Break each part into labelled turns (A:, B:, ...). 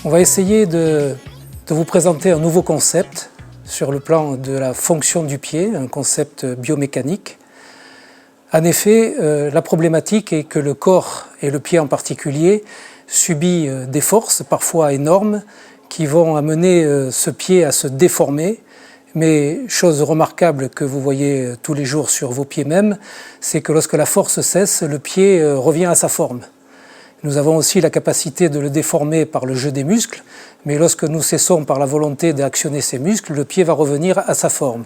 A: On va essayer de vous présenter un nouveau concept sur le plan de la fonction du pied, un concept biomécanique. En effet, la problématique est que le corps, et le pied en particulier, subit des forces parfois énormes qui vont amener ce pied à se déformer. Mais chose remarquable que vous voyez tous les jours sur vos pieds même, c'est que lorsque la force cesse, le pied revient à sa forme. Nous avons aussi la capacité de le déformer par le jeu des muscles, mais lorsque nous cessons par la volonté d'actionner ces muscles, le pied va revenir à sa forme.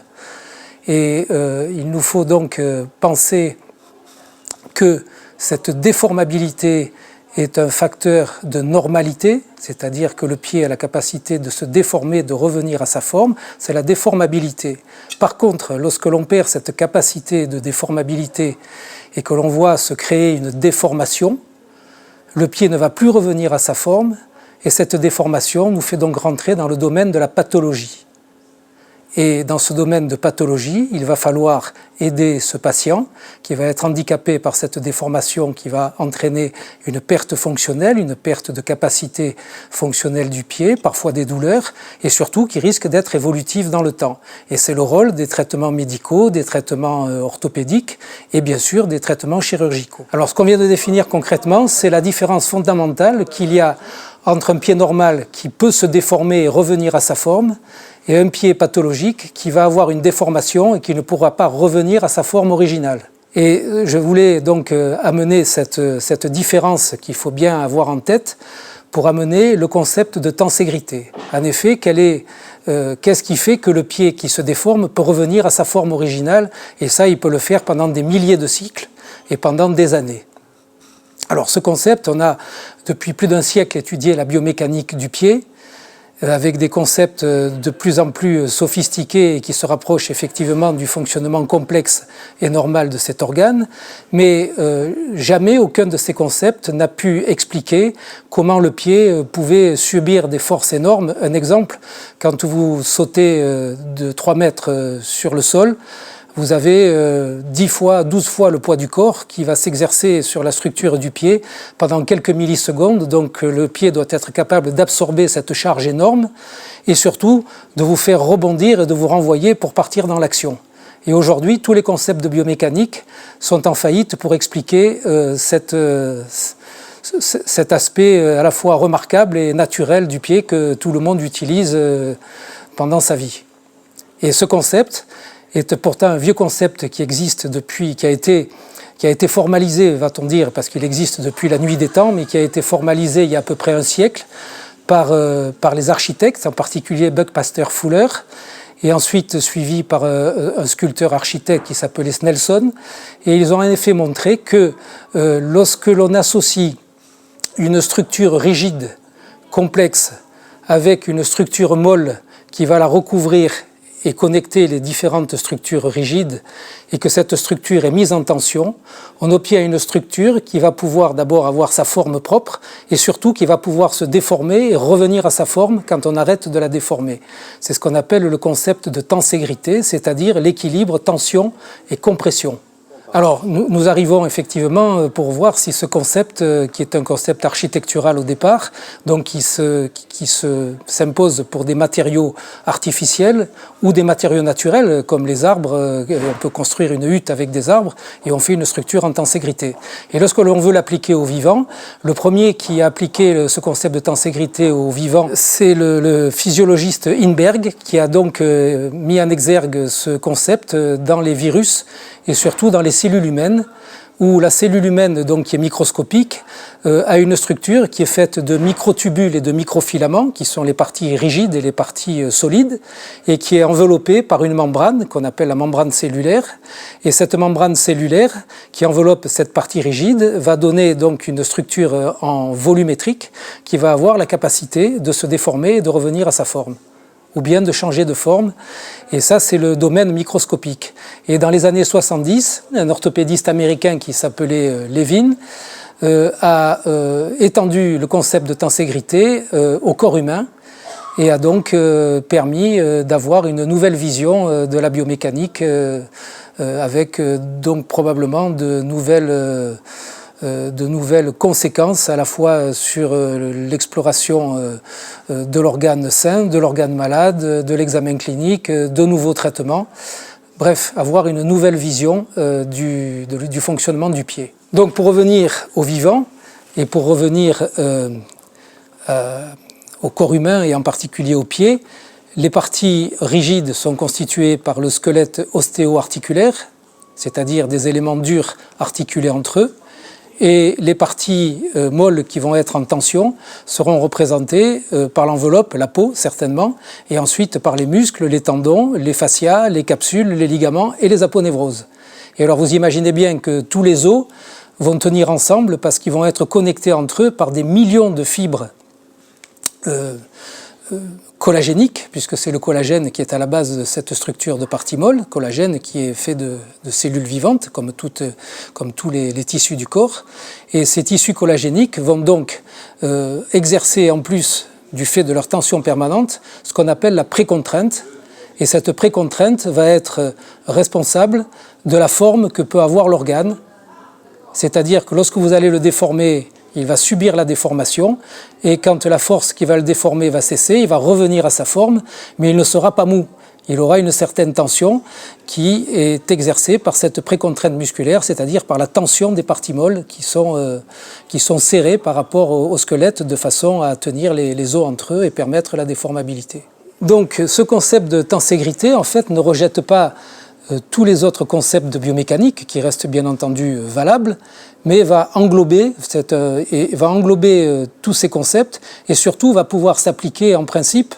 A: Et il nous faut donc penser que cette déformabilité est un facteur de normalité, c'est-à-dire que le pied a la capacité de se déformer, de revenir à sa forme, c'est la déformabilité. Par contre, lorsque l'on perd cette capacité de déformabilité et que l'on voit se créer une déformation, le pied ne va plus revenir à sa forme et cette déformation nous fait donc rentrer dans le domaine de la pathologie. Et dans ce domaine de pathologie, il va falloir aider ce patient qui va être handicapé par cette déformation qui va entraîner une perte fonctionnelle, une perte de capacité fonctionnelle du pied, parfois des douleurs, et surtout qui risque d'être évolutive dans le temps. Et c'est le rôle des traitements médicaux, des traitements orthopédiques et bien sûr des traitements chirurgicaux. Alors ce qu'on vient de définir concrètement, c'est la différence fondamentale qu'il y a entre un pied normal qui peut se déformer et revenir à sa forme et un pied pathologique qui va avoir une déformation et qui ne pourra pas revenir à sa forme originale. Et je voulais donc amener cette différence qu'il faut bien avoir en tête pour amener le concept de tenségrité. En effet, qu'est-ce qui fait que le pied qui se déforme peut revenir à sa forme originale, et ça, il peut le faire pendant des milliers de cycles et pendant des années. Alors ce concept, on a depuis plus d'un siècle étudié la biomécanique du pied, avec des concepts de plus en plus sophistiqués et qui se rapprochent effectivement du fonctionnement complexe et normal de cet organe, mais jamais aucun de ces concepts n'a pu expliquer comment le pied pouvait subir des forces énormes. Un exemple, quand vous sautez de 3 mètres sur le sol, vous avez 10 fois, 12 fois le poids du corps qui va s'exercer sur la structure du pied pendant quelques millisecondes. Donc le pied doit être capable d'absorber cette charge énorme et surtout de vous faire rebondir et de vous renvoyer pour partir dans l'action. Et aujourd'hui, tous les concepts de biomécanique sont en faillite pour expliquer cet aspect à la fois remarquable et naturel du pied que tout le monde utilise pendant sa vie. Et ce concept est pourtant un vieux concept qui existe depuis, qui a été formalisé, va-t-on dire, parce qu'il existe depuis la nuit des temps, mais qui a été formalisé il y a à peu près un siècle par les architectes, en particulier Buckmaster Fuller, et ensuite suivi par un sculpteur architecte qui s'appelait Snelson. Et ils ont en effet montré que lorsque l'on associe une structure rigide, complexe, avec une structure molle qui va la recouvrir et connecter les différentes structures rigides et que cette structure est mise en tension, on obtient une structure qui va pouvoir d'abord avoir sa forme propre et surtout qui va pouvoir se déformer et revenir à sa forme quand on arrête de la déformer. C'est ce qu'on appelle le concept de tenségrité, c'est-à-dire l'équilibre tension et compression. Alors, nous arrivons effectivement pour voir si ce concept, qui est un concept architectural au départ, donc qui s'impose pour des matériaux artificiels ou des matériaux naturels, comme les arbres, on peut construire une hutte avec des arbres et on fait une structure en tenségrité. Et lorsque l'on veut l'appliquer au vivant, le premier qui a appliqué ce concept de tenségrité au vivant, c'est le physiologiste Inberg, qui a donc mis en exergue ce concept dans les virus et surtout dans les cellules humaines, où la cellule humaine, donc, qui est microscopique, a une structure qui est faite de microtubules et de microfilaments, qui sont les parties rigides et les parties solides, et qui est enveloppée par une membrane qu'on appelle la membrane cellulaire. Et cette membrane cellulaire, qui enveloppe cette partie rigide, va donner donc une structure en volumétrique qui va avoir la capacité de se déformer et de revenir à sa forme, ou bien de changer de forme. Et ça, c'est le domaine microscopique. Et dans les années 70, un orthopédiste américain qui s'appelait Levin a étendu le concept de tenségrité au corps humain et a donc permis d'avoir une nouvelle vision de la biomécanique avec donc probablement de nouvelles de nouvelles conséquences à la fois sur l'exploration de l'organe sain, de l'organe malade, de l'examen clinique, de nouveaux traitements. Bref, avoir une nouvelle vision du fonctionnement du pied. Donc pour revenir au vivant et pour revenir au corps humain et en particulier aux pieds, les parties rigides sont constituées par le squelette ostéo-articulaire, c'est-à-dire des éléments durs articulés entre eux, et les parties molles qui vont être en tension seront représentées par l'enveloppe, la peau certainement, et ensuite par les muscles, les tendons, les fascias, les capsules, les ligaments et les aponévroses. Et alors vous imaginez bien que tous les os vont tenir ensemble parce qu'ils vont être connectés entre eux par des millions de fibres collagénique, puisque c'est le collagène qui est à la base de cette structure de parties molles, collagène qui est fait de cellules vivantes, comme tous les tissus du corps. Et ces tissus collagéniques vont donc exercer, en plus du fait de leur tension permanente, ce qu'on appelle la précontrainte. Et cette précontrainte va être responsable de la forme que peut avoir l'organe. C'est-à-dire que lorsque vous allez le déformer, il va subir la déformation, et quand la force qui va le déformer va cesser, il va revenir à sa forme, mais il ne sera pas mou. Il aura une certaine tension qui est exercée par cette précontrainte musculaire, c'est-à-dire par la tension des parties molles qui sont serrées par rapport au squelette de façon à tenir les os entre eux et permettre la déformabilité. Donc ce concept de tenségrité, en fait, ne rejette pas tous les autres concepts de biomécanique qui restent bien entendu valables, mais va englober tous ces concepts et surtout va pouvoir s'appliquer en principe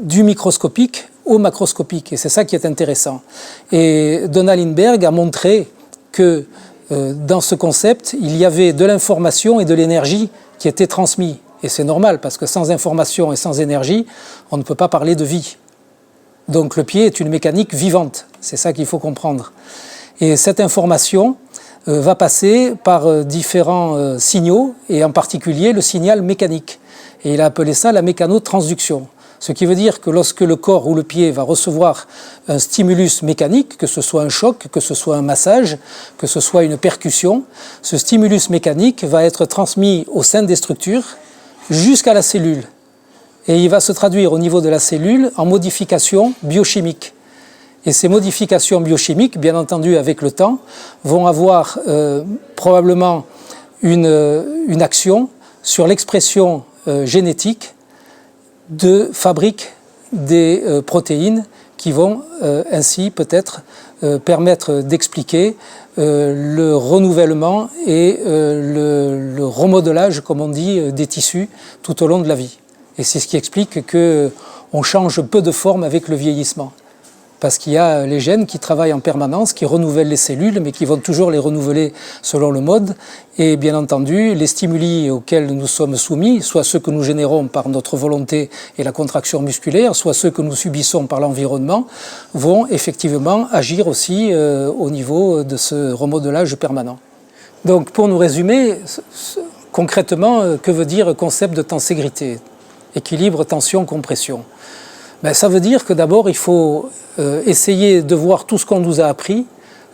A: du microscopique au macroscopique. Et c'est ça qui est intéressant. Et Donna Lindberg a montré que dans ce concept, il y avait de l'information et de l'énergie qui étaient transmis. Et c'est normal parce que sans information et sans énergie, on ne peut pas parler de vie. Donc le pied est une mécanique vivante, c'est ça qu'il faut comprendre. Et cette information va passer par différents signaux, et en particulier le signal mécanique. Et il a appelé ça la mécanotransduction. Ce qui veut dire que lorsque le corps ou le pied va recevoir un stimulus mécanique, que ce soit un choc, que ce soit un massage, que ce soit une percussion, ce stimulus mécanique va être transmis au sein des structures jusqu'à la cellule. Et il va se traduire au niveau de la cellule en modifications biochimiques. Et ces modifications biochimiques, bien entendu avec le temps, vont avoir probablement une action sur l'expression génétique de fabrique des protéines qui vont ainsi peut-être permettre d'expliquer le renouvellement et le remodelage, comme on dit, des tissus tout au long de la vie. Et c'est ce qui explique qu'on change peu de forme avec le vieillissement. Parce qu'il y a les gènes qui travaillent en permanence, qui renouvellent les cellules, mais qui vont toujours les renouveler selon le mode. Et bien entendu, les stimuli auxquels nous sommes soumis, soit ceux que nous générons par notre volonté et la contraction musculaire, soit ceux que nous subissons par l'environnement, vont effectivement agir aussi au niveau de ce remodelage permanent. Donc pour nous résumer, concrètement, que veut dire le concept de tenségrité ? Équilibre, tension, compression. Ça veut dire que d'abord il faut essayer de voir tout ce qu'on nous a appris,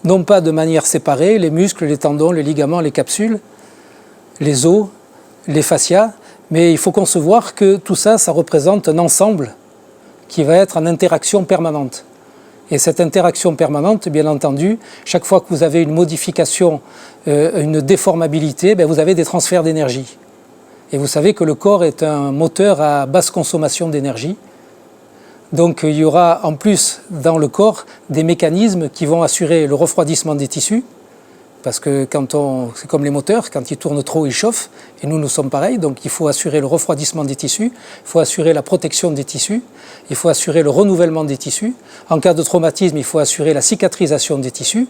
A: non pas de manière séparée, les muscles, les tendons, les ligaments, les capsules, les os, les fascias, mais il faut concevoir que tout ça, ça représente un ensemble qui va être en interaction permanente. Et cette interaction permanente, bien entendu, chaque fois que vous avez une modification, une déformabilité, vous avez des transferts d'énergie. Et vous savez que le corps est un moteur à basse consommation d'énergie. Donc il y aura en plus dans le corps des mécanismes qui vont assurer le refroidissement des tissus, parce que c'est comme les moteurs, quand ils tournent trop, ils chauffent, et nous sommes pareils, donc il faut assurer le refroidissement des tissus, il faut assurer la protection des tissus, il faut assurer le renouvellement des tissus. En cas de traumatisme, il faut assurer la cicatrisation des tissus,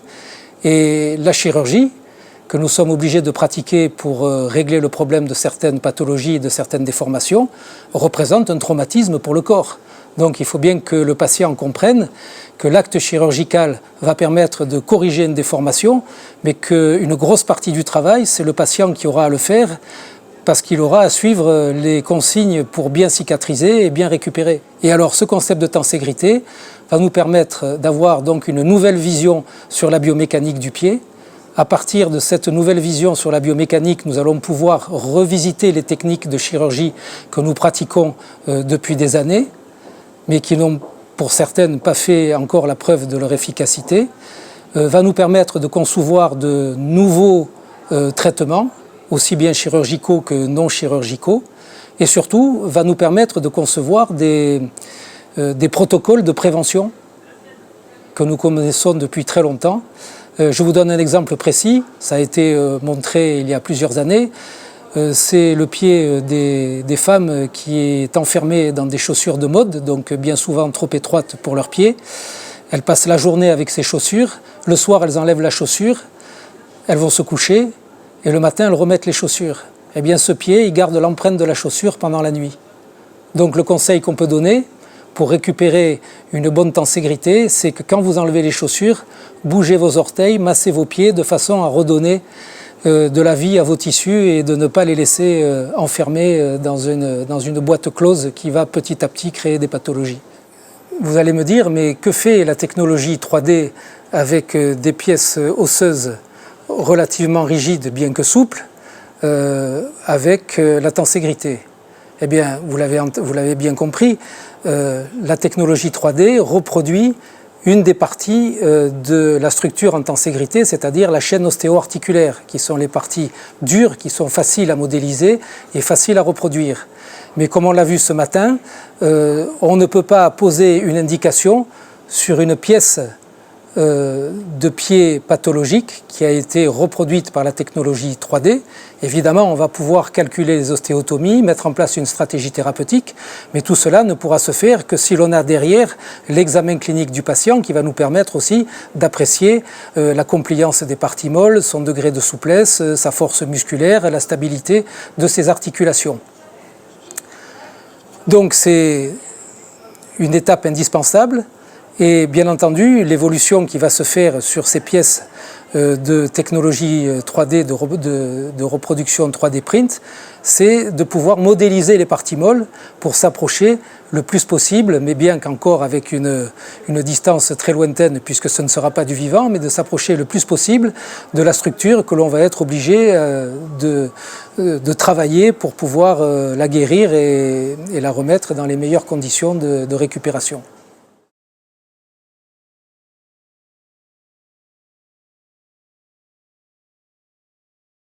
A: et la chirurgie, que nous sommes obligés de pratiquer pour régler le problème de certaines pathologies et de certaines déformations, représente un traumatisme pour le corps. Donc il faut bien que le patient comprenne que l'acte chirurgical va permettre de corriger une déformation, mais qu'une grosse partie du travail, c'est le patient qui aura à le faire, parce qu'il aura à suivre les consignes pour bien cicatriser et bien récupérer. Et alors ce concept de tenségrité va nous permettre d'avoir donc une nouvelle vision sur la biomécanique du pied, À partir de cette nouvelle vision sur la biomécanique, nous allons pouvoir revisiter les techniques de chirurgie que nous pratiquons depuis des années, mais qui n'ont pour certaines pas fait encore la preuve de leur efficacité, va nous permettre de concevoir de nouveaux traitements, aussi bien chirurgicaux que non chirurgicaux, et surtout va nous permettre de concevoir des protocoles de prévention que nous connaissons depuis très longtemps. Je vous donne un exemple précis, ça a été montré il y a plusieurs années. C'est le pied des femmes qui est enfermé dans des chaussures de mode, donc bien souvent trop étroites pour leurs pieds. Elles passent la journée avec ces chaussures, le soir elles enlèvent la chaussure, elles vont se coucher et le matin elles remettent les chaussures. Eh bien ce pied, il garde l'empreinte de la chaussure pendant la nuit. Donc le conseil qu'on peut donner pour récupérer une bonne tenségrité, c'est que quand vous enlevez les chaussures, bougez vos orteils, massez vos pieds de façon à redonner de la vie à vos tissus et de ne pas les laisser enfermés dans une boîte close qui va petit à petit créer des pathologies. Vous allez me dire, mais que fait la technologie 3D avec des pièces osseuses relativement rigides, bien que souples, avec la tenségrité? Eh bien, vous l'avez bien compris, la technologie 3D reproduit une des parties de la structure en tenségrité, c'est-à-dire la chaîne ostéo-articulaire, qui sont les parties dures, qui sont faciles à modéliser et faciles à reproduire. Mais comme on l'a vu ce matin, on ne peut pas poser une indication sur une pièce de pied pathologique qui a été reproduite par la technologie 3D. Évidemment, on va pouvoir calculer les ostéotomies, mettre en place une stratégie thérapeutique, mais tout cela ne pourra se faire que si l'on a derrière l'examen clinique du patient qui va nous permettre aussi d'apprécier la compliance des parties molles, son degré de souplesse, sa force musculaire, la stabilité de ses articulations. Donc c'est une étape indispensable. Et bien entendu, l'évolution qui va se faire sur ces pièces de technologie 3D, de reproduction 3D print, c'est de pouvoir modéliser les parties molles pour s'approcher le plus possible, mais bien qu'encore avec une distance très lointaine, puisque ce ne sera pas du vivant, mais de s'approcher le plus possible de la structure que l'on va être obligé de travailler pour pouvoir la guérir et la remettre dans les meilleures conditions de récupération.